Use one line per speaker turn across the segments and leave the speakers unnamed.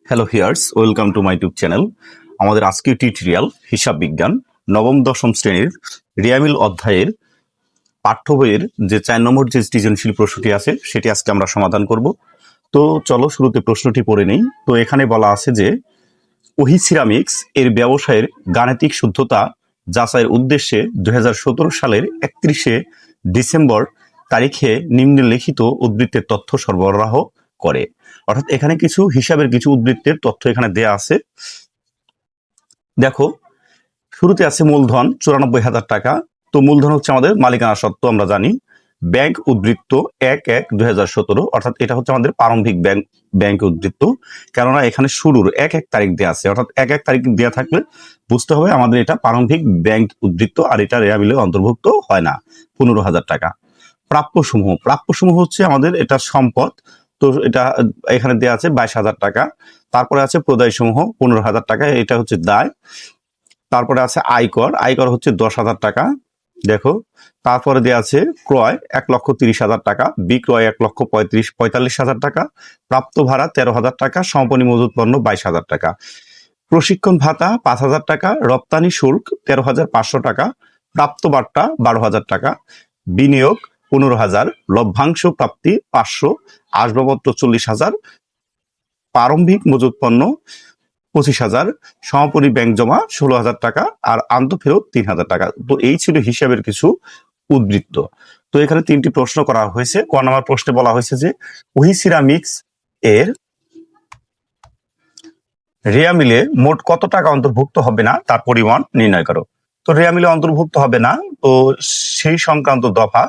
Hello here's, welcome to my YouTube channel. আমাদের আজকের tutorial হিসাব বিজ্ঞান নবম দশম শ্রেণীর রিয়ামিল অধ্যায়ের পাঠ্য বইয়ের যে 4 নম্বর যে সৃজনশীল প্রশ্নটি আছে সেটি আজকে আমরা সমাধান করব। তো চলো শুরুতে প্রশ্নটি পড়ে নেই। তো এখানে বলা আছে যে ওহি সিরামিক্স এর ব্যবসায়ের গাণিতিক শুদ্ধতা যাচাইয়ের উদ্দেশ্যে 2017 সালের 31শে ডিসেম্বর তারিখে নিম্নলিখিত উদ্ধৃতের তথ্য সরবরাহ করে। অর্থাৎ এখানে কিছু হিসাবের কিছু উদ্ধৃতের তথ্য এখানে দেয়া আছে। দেখো, শুরুতে আছে মূলধন 94,000 টাকা। তো মূলধন হচ্ছে আমাদের মালিকানা সত্ত্ব, আমরা জানি। ব্যাংক উদ্ধৃত্ত 1/1/2017, অর্থাৎ এটা হচ্ছে আমাদের প্রারম্ভিক ব্যাংক উদ্ধৃত্ত, কেননা এখানে শুরুর 1 তারিখ দেওয়া আছে, অর্থাৎ 1 তারিখ দেওয়া থাকলে বুঝতে হবে আমাদের এটা প্রারম্ভিক ব্যাংক উদ্ধৃত্ত, আর এটা রেয়াবিলে অন্তর্ভুক্ত হয় না। 15,000 টাকা। প্রাপ্যসমূহ হচ্ছে আমাদের এটা সম্পদ, তো এটা এখানে দেওয়া আছে 22,000 টাকা। তারপরে আছে প্রদায়সমূহ 15,000 টাকা, এটা হচ্ছে দায়। তারপরে আছে আয়কর হচ্ছে 10,000 টাকা। দেখো, তারপরে দেওয়া আছে ক্রয় 1,30,000 টাকা, বিক্রয় 1,45,000 টাকা, প্রাপ্ত ভাড়া 13,000 টাকা, সমাপনী মজুত পণ্য 22,000 টাকা, প্রশিক্ষণ ভাতা 5,000 টাকা, রপ্তানি শুল্ক 13,500 টাকা, প্রাপ্ত বার্তা 12,000 টাকা, বিনিয়োগ 15,000, লভ্যাংশ প্রাপ্তি 500, আসবাবপত্র 40,000, প্রারম্ভিক মজুত পণ্য 25,000, সমাপনী ব্যাংক জমা 16,000 টাকা, আর আন্তঃফেরত 3,000 টাকা। তো এই ছিল হিসাবের কিছু উদ্ধৃত্ত। তো এখানে 3টি প্রশ্ন করা হয়েছে। ক নম্বর প্রশ্নে বলা হয়েছে যে ওহি সিরামিক্স এর রেয়ামিলে মোট কত টাকা অন্তর্ভুক্ত হবে না তার পরিমাণ নির্ণয় করো। তো রেয়ামিলে অন্তর্ভুক্ত হবে না, তো সেই সংক্রান্ত দফা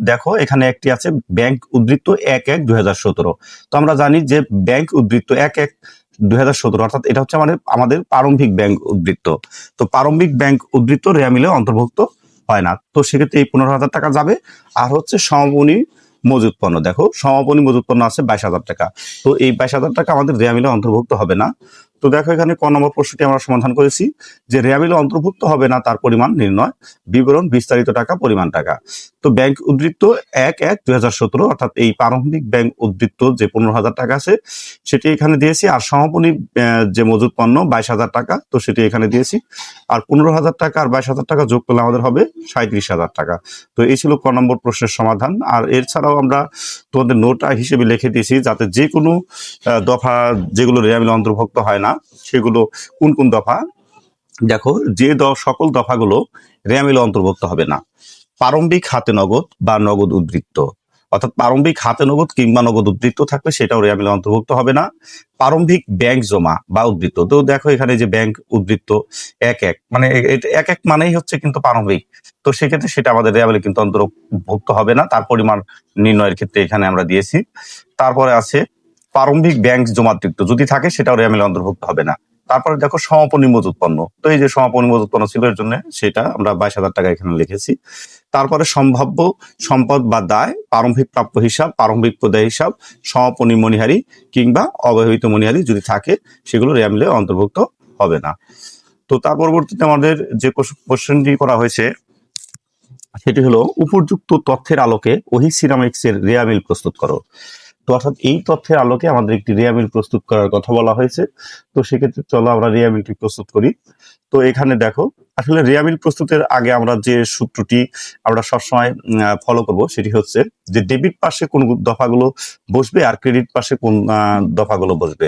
দেখো, এখানে একটি আছে ব্যাংক উদ্ধৃত্ত 1/1/2017। তো আমরা জানি যে ব্যাংক উদ্ধৃত্ত 1/1/2017, অর্থাৎ এটা হচ্ছে আমাদের প্রারম্ভিক ব্যাংক উদ্ধৃত্ত। তো প্রারম্ভিক ব্যাংক উদ্ধৃত্ত রেয়ামিলে অন্তর্ভুক্ত হয় না, তো সেক্ষেত্রে এই 15,000 টাকা যাবে। আর হচ্ছে সমাপনী মজুত পণ্য, দেখো সমাপনী মজুত পণ্য আছে 22,000 টাকা, তো এই 22,000 টাকা আমাদের রেয়ামিলে অন্তর্ভুক্ত হবে না। তো দেখো, এখানে ক নম্বর প্রশ্নটি আমরা সমাধান করেছি যে রেয়ামিলে অন্তর্ভুক্ত হবে না তার পরিমাণ নির্ণয়, বিবরণ বিস্তারিত টাকা, পরিমাণ টাকা। তো ব্যাংক উদ্ধৃত্ত 1/1/2017, অর্থাৎ এই প্রারম্ভিক ব্যাংক উদ্ধৃত্ত যে 15,000 টাকা আছে সেটি এখানে দিয়েছি, আর সমাপনী যে মজুত পণ্য 22,000 টাকা, তো সেটি এখানে দিয়েছি। আর 15,000 টাকা আর 22,000 টাকা যোগ করলে আমাদের হবে 37,000 টাকা। তো এই ছিল ক নম্বর প্রশ্নের সমাধান। আর এছাড়াও আমরা তোমাদের নোট হিসেবে লিখে দিয়েছি যাতে যে কোনো দফা যেগুলো রেয়ামিলে অন্তর্ভুক্ত হয় না সেগুলো কোন কোন দফা। দেখো, যে সকল দফাগুলো রেয়ামিলে অন্তর্ভুক্ত হবে না: প্রারম্ভিক হাতে নগদ বা নগদ উদ্ধৃত্ত, অর্থাৎ প্রারম্ভিক হাতে নগদ কিংবা নগদ উদ্ধৃত্ত থাকলে সেটাও রেয়ামিলে অন্তর্ভুক্ত হবে না। প্রারম্ভিক ব্যাংক জমা বা উদ্ধৃত্ত, তো দেখো এখানে যে ব্যাংক উদ্ধৃত্ত 1/1, মানে 1/1 মানেই হচ্ছে কিন্তু প্রারম্ভিক, তো সেক্ষেত্রে সেটা আমাদের রেয়ামিলে কিন্তু অন্তর্ভুক্ত হবে না, তার পরিমাণ নির্ণয়ের ক্ষেত্রে এখানে আমরা দিয়েছি। তারপরে আছে প্রারম্ভিক ব্যাংক জমাতৃত্ব, যদি থাকে সেটাও রেয়ামিলে অন্তর্ভুক্ত হবে না। তারপরে দেখো সমাপনী মজুত পণ্য, তো এই যে সমাপনী মজুত পণ্য ছিল এর জন্য সেটা আমরা 22,000 টাকা এখানে লিখেছি। তারপরে সম্ভাব্য সম্পদ বা দায়, প্রারম্ভিক প্রাপ্য হিসাব, প্রারম্ভিক প্রদায় হিসাব, সমাপনী মণিহারি কিংবা অব্যবহৃত মণিহারি যদি থাকে সেগুলো রেয়ামিলে অন্তর্ভুক্ত হবে না। তো তার পরবর্তীতে আমাদের যে কোশ্চেনটি করা হয়েছে সেটি হলো উপযুক্ত তথ্যের আলোকে ওহি সিরামিক্স এর রেয়ামিল প্রস্তুত করো। তো অর্থাৎ এই তথ্যের আলোকে আমাদের একটি রেয়ামিল প্রস্তুত করার কথা বলা হয়েছে। তো সেক্ষেত্রে চলো আমরা রেয়ামিলটি প্রস্তুত করি। তো এখানে দেখো, আসলে রেয়ামিল প্রস্তুতের আগে আমরা যে সূত্রটি আমরা সবসময় ফলো করব সেটি হচ্ছে যে ডেবিট পাশে কোন দফাগুলো বসবে আর ক্রেডিট পাশে কোন দফাগুলো বসবে।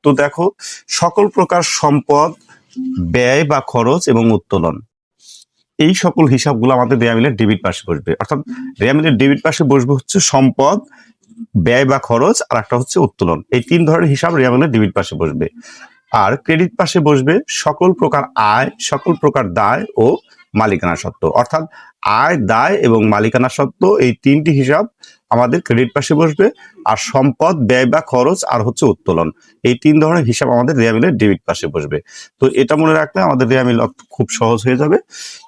তো দেখো, সকল প্রকার সম্পদ, ব্যয় বা খরচ এবং উত্তোলন, এই সকল হিসাবগুলো আমাদের রেয়ামিলের ডেবিট পাশে বসবে। অর্থাৎ রেয়ামিলের ডেবিট পাশে বসবে হচ্ছে সম্পদ, ব্যয় বা খরচ, আর একটা হচ্ছে উত্তোলন। এই 3 ধরনের হিসাব রেয়ামিলের ডেবিট পাশে বসবে। আর ক্রেডিট পাশে বসবে সকল প্রকার আয়, সকল প্রকার দায় ও মালিকানা সত্ত্ব। অর্থাৎ আয়, দায় এবং মালিকানা সত্ত্ব, এই 3টি হিসাব আমাদের ক্রেডিট পাশে বসবে। আর সম্পদ, ব্যয় বা খরচ আর হচ্ছে উত্তোলন, এই 3 ধরনের হিসাব আমাদের রেয়ামিলের ডেবিট পাশে বসবে। তো এটা মনে রাখলে আমাদের রেয়ামিল খুব সহজ হয়ে যাবে।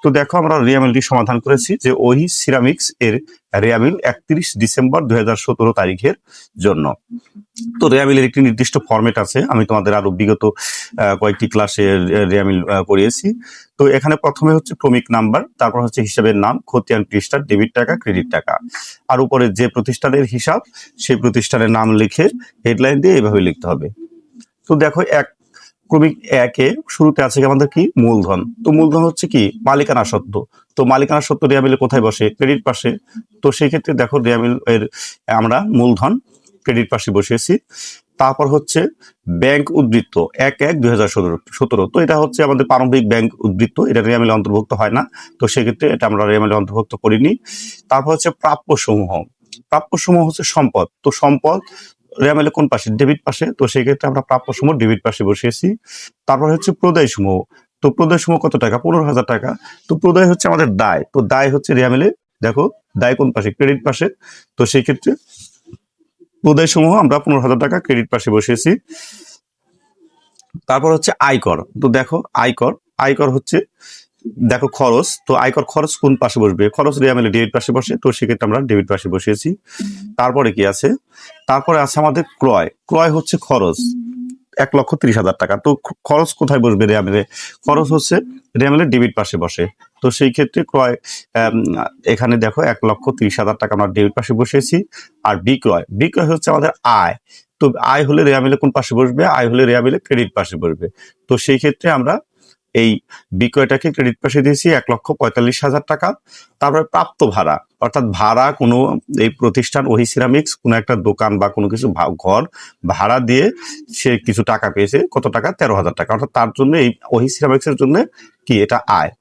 তো দেখো, আমরা রেয়ামিলটি সমাধান করেছি যে ওহি সিরামিক্স এর রেয়ামিল 31 ডিসেম্বর 2017 তারিখের জন্য। তো রেয়ামিলের একটি নির্দিষ্ট ফরম্যাট আছে, আমি তোমাদের আরো বিগত কয়েকটি ক্লাসে রেয়ামিল করিয়েছি। তো এখানে প্রথমে হচ্ছে ক্রমিক নাম্বার, তারপর হচ্ছে হিসাবের নাম, খতিয়ান পৃষ্ঠা, ডেবিট টাকা, ক্রেডিট টাকা, আর উপরে যে প্রতিষ্ঠানের হিসাব সেই প্রতিষ্ঠানের নাম লিখে হেডলাইন দিয়ে এভাবে লিখতে হবে। তো দেখো এক ক্রমিক একে শুরুতে আছে কি আমাদের কি মূলধন। তো মূলধন হচ্ছে কি মালিকানা সত্ত্ব। তো মালিকানা সত্ত্ব রেয়ামিলে কোথায় বসে? ক্রেডিট পাশে। তো সেই ক্ষেত্রে দেখো রেয়ামিল এর আমরা মূলধন ক্রেডিট পাশে বসিয়েছি। তারপর হচ্ছে ব্যাংক উদ্ধৃত্ত 1/1/2017। তো এটা হচ্ছে আমাদের প্রারম্ভিক ব্যাংক উদ্ধৃত্ত, এটা রেয়ামিলে অন্তর্ভুক্ত হয় না। তো সেক্ষেত্রে এটা আমরা রেয়ামিলে অন্তর্ভুক্ত করিনি। তারপর হচ্ছে প্রাপ্য সমূহ। প্রাপ্য সমূহ হচ্ছে সম্পদ। তো সম্পদ রেয়ামিলে কোন পাশে? ডেবিট পাশে। তো সেই ক্ষেত্রে আমরা প্রাপ্য সমূহ ডেবিট পাশে বসিয়েছি। তারপর হচ্ছে প্রদায় সমূহ। তো প্রদায় সমূহ কত টাকা? 15,000 টাকা। তো প্রদায় হচ্ছে আমাদের দায়। তো দায় হচ্ছে রেয়ামিলে দেখো দায় কোন পাশে? ক্রেডিট পাশে। তো সেই ক্ষেত্রে প্রদায় সমূহ আমরা 15,000 টাকা ক্রেডিট পাশে বসিয়েছি। তারপর হচ্ছে আয়কর। তো দেখো আয়কর, আয়কর হচ্ছে দেখো খরচ। তো আয়কর খরচ কোন পাশে বসবে? খরচ রেয়ামিলে ডেবিট পাশে বসে। তো সেক্ষেত্রে আমরা ডেবিট পাশে বসিয়েছি। তারপরে কি আছে? তারপরে আছে আমাদের ক্রয়। ক্রয় হচ্ছে খরচ 1,30,000 টাকা। তো খরচ কোথায় বসবে রেয়ামিলে? খরচ হচ্ছে রেয়ামিলে ডেবিট পাশে বসে। তো সেই ক্ষেত্রে ক্রয় এখানে দেখো 1,30,000 টাকা আমরা ডেবিট পাশে বসিয়েছি। আর বিক্রয়, বিক্রয় হচ্ছে আমাদের আয়। তো আয় হলে রেয়ামিলে কোন পাশে বসবে? আয় হলে রেয়ামিলে ক্রেডিট পাশে বসবে। তো সেই ক্ষেত্রে আমরা এই বিক্রয়টাকে ক্রেডিট পাশে দিয়েছি 1,45,000 টাকা। তারপরে প্রাপ্ত ভাড়া, অর্থাৎ ভাড়া কোনো এই প্রতিষ্ঠান ওহি সিরামিক্স কোনো একটা দোকান বা কোনো কিছু ঘর ভাড়া দিয়ে সে কিছু টাকা পেয়েছে। কত টাকা? 13,000 টাকা। অর্থাৎ তার জন্য এই ওহি সিরামিক্সের জন্য কি এটা আয়।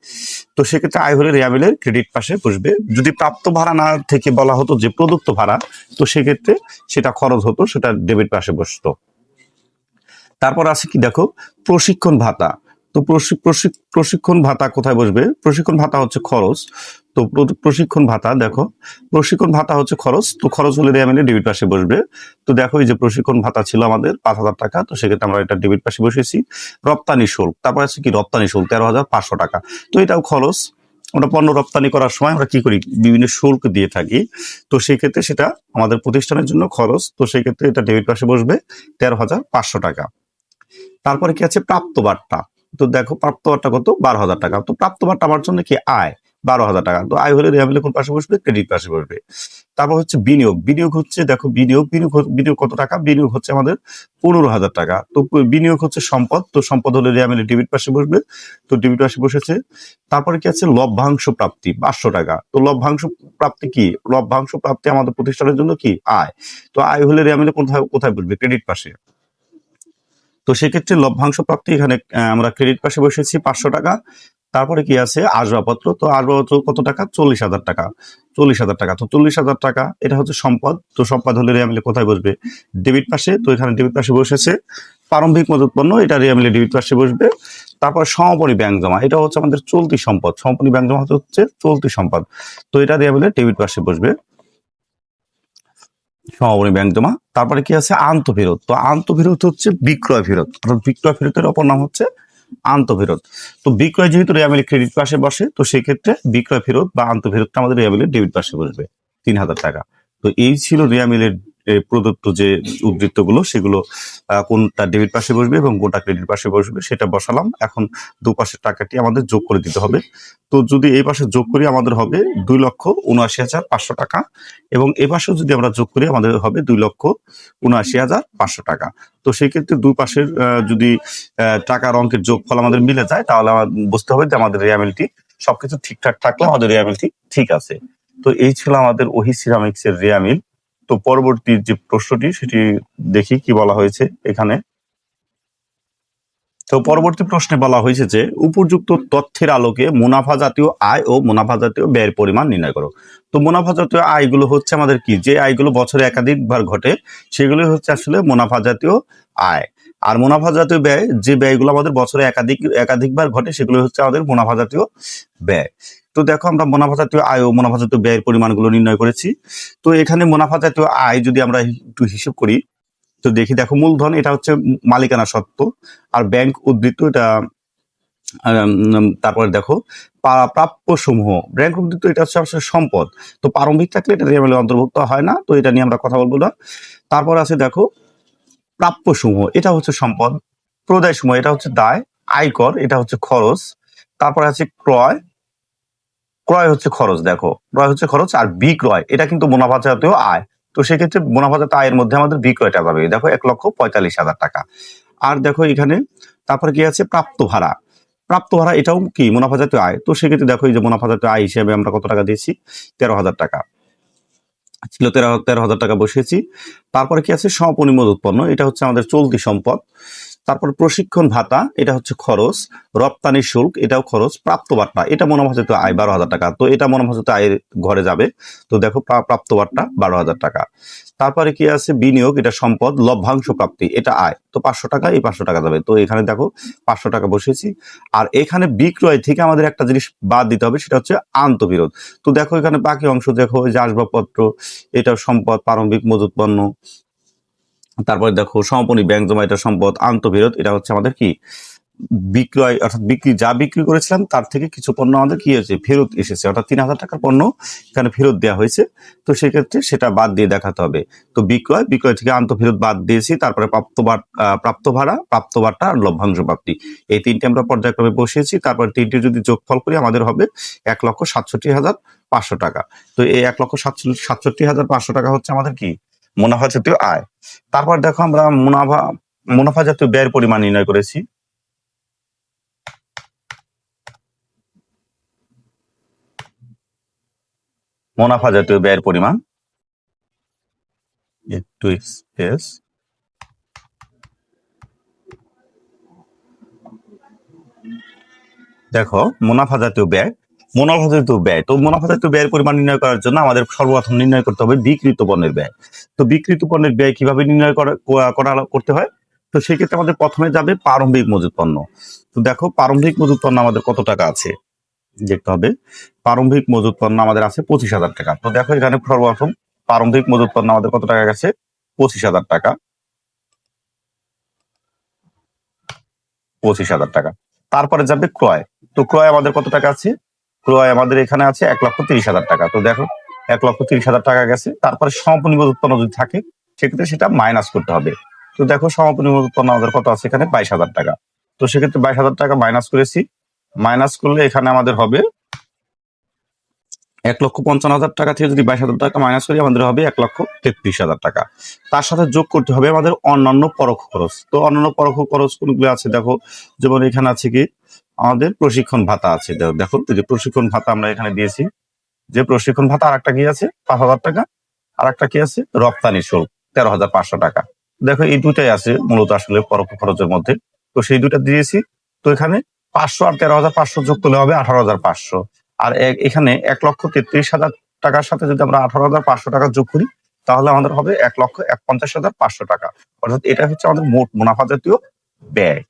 তো সেক্ষেত্রে আয় হলে রেয়ামিলের ক্রেডিট পাশে বসবে। যদি প্রাপ্ত ভাড়া না থেকে বলা হতো যে প্রদত্ত ভাড়া, তো সেক্ষেত্রে সেটা খরচ হতো, সেটা ডেবিট পাশে বসতো। তারপর আছে কি দেখো প্রশিক্ষণ ভাতা। তো প্রশিক্ষণ ভাতা কোথায় বসবে? প্রশিক্ষণ ভাতা হচ্ছে খরচ। তো প্রশিক্ষণ ভাতা দেখো, প্রশিক্ষণ ভাতা হচ্ছে খরচ। তো খরচ হলে রেয়ামিলে ডেবিট পাশে বসবে। তো দেখো এই যে প্রশিক্ষণ ভাতা ছিল আমাদের 5,000 টাকা। তো সেক্ষেত্রে আমরা এটা ডেবিট পাশে বসেছি। রপ্তানি শুল্ক, তারপর আছে কি রপ্তানি শুল্ক 13,500 টাকা। তো এটাও খরচ। আমরা পণ্য রপ্তানি করার সময় আমরা কি করি? বিভিন্ন শুল্ক দিয়ে থাকি। তো সেই ক্ষেত্রে সেটা আমাদের প্রতিষ্ঠানের জন্য খরচ। তো সেই ক্ষেত্রে এটা ডেবিট পাশে বসবে 13,500 টাকা। তারপরে কি আছে প্রাপ্ত বার্তা। তো দেখো প্রাপ্ত বার্তা কত? 12,000 টাকা। তো প্রাপ্ত বার্তা আমার জন্য কি আয় 12,000 টাকা। তো আয় হলে রেয়ামিলে কোন পাশে বসবে? ক্রেডিট পাশে বসবে। তারপর হচ্ছে বিনিয়োগ। বিনিয়োগ হচ্ছে দেখো বিনিয়োগ কত টাকা? বিনিয়োগ হচ্ছে আমাদের 15,000 টাকা। তো বিনিয়োগ হচ্ছে সম্পদ। তো সম্পদ হলে রেয়ামিলে ডেবিট পাশে বসবে। তো ডেবিট পাশে বসেছে। তারপরে কি আছে লভ্যাংশ প্রাপ্তি 500 টাকা। তো লভ্যাংশ প্রাপ্তি কি? লভ্যাংশ প্রাপ্তি আমাদের প্রতিষ্ঠানের জন্য কি আয়। তো আয় হলে রেয়ামিলে কোথায় কোথায় বসবে? ক্রেডিট পাশে। তো সেক্ষেত্রে লভ্যাংশ প্রাপ্তি এখানে আমরা ক্রেডিট পাশে বসেছি 500 টাকা। তারপরে কি আছে আসবাবপত্র। তো আসবাবপত্র কত টাকা? 40,000 টাকা। 40,000 টাকা। তো 40,000 টাকা এটা হচ্ছে সম্পদ। তো সম্পদ হলে রেয়ামিলে কোথায় বসবে? ডেবিট পাশে। তো এখানে ডেবিট পাশে বসেছে। প্রারম্ভিক মজুত পণ্য এটা রেয়ামিলে ডেবিট পাশে বসবে। তারপর সমাপনী ব্যাংক জমা, এটা হচ্ছে আমাদের চলতি সম্পদ। সমাপনী ব্যাংক জমা হচ্ছে চলতি সম্পদ। তো এটা রেয়ামিলে ডেবিট পাশে বসবে। সমাপনী ব্যাংক জমা। তারপরে কি আছে আন্তঃফেরত। তো আন্তঃফেরত হচ্ছে বিক্রয় ফেরত, অর্থাৎ বিক্রয় ফেরতের অপর নাম হচ্ছে আন্তঃফেরত। তো বিক্রয় যেহেতু রেয়ামিলে ক্রেডিট পাশে বসে, তো সেক্ষেত্রে বিক্রয় ফেরত বা আন্তঃফেরতটা আমাদের রেয়ামিলে ডেবিট পাশে বসবে 3,000 টাকা। তো এই ছিল রেয়ামিলের প্রদত্ত যে উদ্ধৃত্তগুলো, সেগুলো কোনটা ডেবিট পাশে বসবে এবং কোনটা ক্রেডিট পাশে বসবে সেটা বসালাম। এখন দুপাশের টাকাটি আমাদের যোগ করে দিতে হবে। তো যদি এই পাশে যোগ করি আমাদের হবে 2,79,500 টাকা এবং এ পাশেও যদি আমরা যোগ করি আমাদের হবে 2,79,500 টাকা। তো সেই ক্ষেত্রে দুই পাশের যদি টাকার অঙ্কের যোগফল আমাদের মিলে যায় তাহলে আমার বুঝতে হবে যে আমাদের রেয়ামিলটি সবকিছু ঠিকঠাক থাকলে আমাদের রেয়ামিলটি ঠিক আছে। তো এই ছিল আমাদের ওহি সিরামিক্স এর রেয়ামিল। তো পরবর্তী যে প্রশ্নটি সেটি দেখি কি বলা হয়েছে এখানে। তো পরবর্তী প্রশ্নে বলা হয়েছে যে উপযুক্ত তথ্যের আলোকে মুনাফা জাতীয় আয় ও মুনাফা জাতীয় ব্যয়ের পরিমাণ নির্ণয় করো। তো মুনাফা জাতীয় আয়গুলো হচ্ছে আমাদের কি, যে আয়গুলো বছরে একাধিকবার ঘটে সেগুলো হচ্ছে আসলে মুনাফা জাতীয় আয়। আর মুনাফা জাতীয় ব্যয়, যে ব্যয়গুলো আমাদের বছরে একাধিকবার ঘটে সেগুলো হচ্ছে আমাদের মুনাফা জাতীয় ব্যয়। তো দেখো আমরা মুনাফা জাতীয় আয় ও মুনাফা জাতীয় ব্যয়ের পরিমাণগুলো নির্ণয় করেছি। তো এখানে মুনাফা জাতীয় আয় যদি আমরা একটু হিসেব করি, তো দেখি দেখো মূলধন এটা হচ্ছে মালিকানা সত্ত্ব, আর ব্যাংক উদ্ধৃত্ত এটা তারপরে দেখো প্রাপ্য সমূহ, ব্যাংক উদ্ধৃত্ত এটা হচ্ছে আসলে সম্পদ। তো প্রারম্ভিক থাকলে এটা রেয়ামিলে অন্তর্ভুক্ত হয় না, তো এটা নিয়ে আমরা কথা বলবো না। তারপর আছে দেখো প্রাপ্য সমূহ, এটা হচ্ছে সম্পদ। প্রদায় সমূহ এটা হচ্ছে দায়। আয়কর এটা হচ্ছে খরচ। তারপরে আছে ক্রয়, ক্রয় হচ্ছে খরচ। দেখো ক্রয় হচ্ছে খরচ। আর বিক্রয় এটা কিন্তু মুনাফা জাতীয় আয়। তো সেক্ষেত্রে মুনাফা জাতীয় আয়ের মধ্যে আমাদের বিক্রয়টা পাবে দেখো 1,45,000 টাকা। আর দেখো এখানে তারপরে কি আছে প্রাপ্ত ভাড়া। প্রাপ্ত ভাড়া এটাও কি মুনাফা জাতীয় আয়। তো সেক্ষেত্রে দেখো এই যে মুনাফা জাতীয় আয় হিসেবে আমরা কত টাকা দিয়েছি, 13,000 টাকা ছিল, 13,000 টাকা বসিয়েছি। তারপরে কি আছে স্বপরিমোদ উৎপন্ন, এটা হচ্ছে আমাদের চলতি সম্পদ। তারপর প্রশিক্ষণ ভাতা, এটা হচ্ছে খরচ। রপ্তানি শুল্ক, এটাও খরচ। প্রাপ্ত বার্তা, এটা মুনাফা জাতীয় আয় 12,000 টাকা, তো এটা মুনাফা জাতীয় আয়ের ঘরে যাবে। তো দেখো প্রাপ্ত বার্তা 12,000 টাকা। তারপরে কি আছে বিনিয়োগ, এটা সম্পদ। লভ্যাংশ প্রাপ্তি, এটা আয়। তো 500 টাকা, এই 500 টাকা যাবে। তো এখানে দেখো 500 টাকা বসিয়েছি। আর এখানে বিক্রয় থেকে আমাদের একটা জিনিস বাদ দিতে হবে, সেটা হচ্ছে আন্তঃবিরোধ। তো দেখো এখানে বাকি অংশ দেখো, যে আসবাবপত্র, এটা সম্পদ। প্রারম্ভিক মজুত পণ্য, তারপরে দেখো সমাপনী ব্যাংক জমা, এটা সম্পদ। আন্তঃবিরোধ, এটা হচ্ছে আমাদের কি বিক্রয়, অর্থাৎ যা বিক্রি করেছিলাম তার থেকে কিছু পণ্য আমাদের কি হয়েছে, ফেরত এসেছে, অর্থাৎ 3,000 টাকার পণ্য এখানে ফেরত দেওয়া হয়েছে। তো সেক্ষেত্রে সেটা বাদ দিয়ে দেখাতে হবে। তো বিক্রয় থেকে আন্তঃফেরত বাদ দিয়েছি। তারপরে প্রাপ্ত ভাড়া, প্রাপ্ত বার্তা আর লভ্যাংশ প্রাপ্তি, এই তিনটে আমরা পর্যায়ক্রমে বসিয়েছি। তারপর তিনটে যদি যোগফল করি আমাদের হবে 1,67,500 টাকা। তো এই 1,67,500 টাকা হচ্ছে আমাদের কি মুনাফা জাতীয় আয়। তারপর দেখো আমরা মুনাফা জাতীয় ব্যয়ের পরিমাণ নির্ণয় করেছি। মুনাফা জাতীয় ব্যয়ের পরিমাণ, একটু স্পেস। দেখো মুনাফা জাতীয় ব্যয়, তো মুনাফা জাতীয় ব্যয়ের পরিমাণ নির্ণয় করার জন্য আমাদের সর্বপ্রথম নির্ণয় করতে হবে বিক্রিত পণ্যের ব্যয়। তো বিক্রিত পণ্যের ব্যয় কিভাবে নির্ণয় করতে হয়, তো সেক্ষেত্রে আমাদের প্রথমে যাবে প্রারম্ভিক মজুত পণ্য। তো দেখো প্রারম্ভিক মজুত পণ্য আমাদের কত টাকা আছে দেখতে হবে। প্রারম্ভিক মজুত পণ্য আমাদের আছে 25,000 টাকা। তো দেখো এখানে সর্বপ্রথম প্রারম্ভিক মজুত পণ্য আমাদের কত টাকা গেছে, 25,000 টাকা। 25,000 টাকা। তারপরে যাবে ক্রয়। তো ক্রয় আমাদের কত টাকা আছে, ক্রয় আমাদের এখানে আছে 1,30,000 টাকা। তো দেখো 1,30,000 টাকা গেছে। তারপরে সমপরিমাণ উৎপন্ন যদি থাকে সেক্ষেত্রে সেটা মাইনাস করতে হবে। তো দেখো সমপরিমাণ উৎপন্ন আমাদের কত আছে এখানে, 22,000 টাকা। তো সেক্ষেত্রে 22,000 টাকা মাইনাস করেছি। মাইনাস করলে এখানে আমাদের হবে 1,55,000 টাকা থেকে যদি 22,000 টাকা মাইনাস করি আমাদের হবে 1,33,000 টাকা। তার সাথে যোগ করতে হবে আমাদের অন্যান্য পরোক্ষ খরচ। তো অন্যান্য পরোক্ষ খরচ কোনগুলো আছে দেখো, যেমন এখানে আছে কি আমাদের প্রশিক্ষণ ভাতা আছে। দেখো যে প্রশিক্ষণ ভাতা আমরা এখানে দিয়েছি, যে প্রশিক্ষণ ভাতা। আর একটা কি আছে 5,000 টাকা। আর একটা কি আছে রপ্তানি শুল্ক 13,500 টাকা। দেখো এই দুটাই আছে মূলত আসলে পরোক্ষ খরচের মধ্যে। তো সেই দুটা দিয়েছি। তো এখানে 500 আর 13,500 যোগ করলে হবে 18,500। আর এখানে 1,33,000 টাকার সাথে যদি আমরা 18,500 টাকা যোগ করি তাহলে আমাদের হবে 1,51,500 টাকা। অর্থাৎ এটা হচ্ছে আমাদের মোট মুনাফা জাতীয় ব্যয়।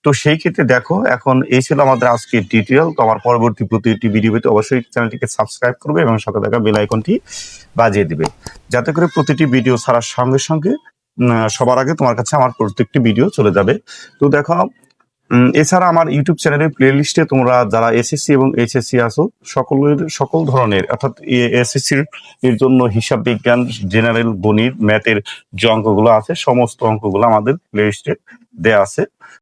তো সেই ক্ষেত্রে দেখো এখন এই ছিল আমাদের আজকে ডিটেইল। তো আমার পরবর্তী প্রতিটি ভিডিও পেতে অবশ্যই চ্যানেলটিকে সাবস্ক্রাইব করবে এবং সাথে থাকা বেল আইকনটি বাজিয়ে দিবে, যাতে করে প্রতিটি ভিডিও ছাড়ার সঙ্গে সঙ্গে সবার আগে তোমার কাছে আমার প্রত্যেকটি ভিডিও চলে যাবে। তো দেখো এছাড়া আমার ইউটিউব চ্যানেলের প্লে লিস্টে তোমরা যারা এসএসসি এবং এইচএসসি আছো সকল ধরনের, অর্থাৎ এসএসসির এর জন্য হিসাব বিজ্ঞান, জেনারেল, গণিত, ম্যাথের যে অঙ্কগুলো আছে সমস্ত অঙ্কগুলো আমাদের প্লে লিস্টে দেওয়া আছে।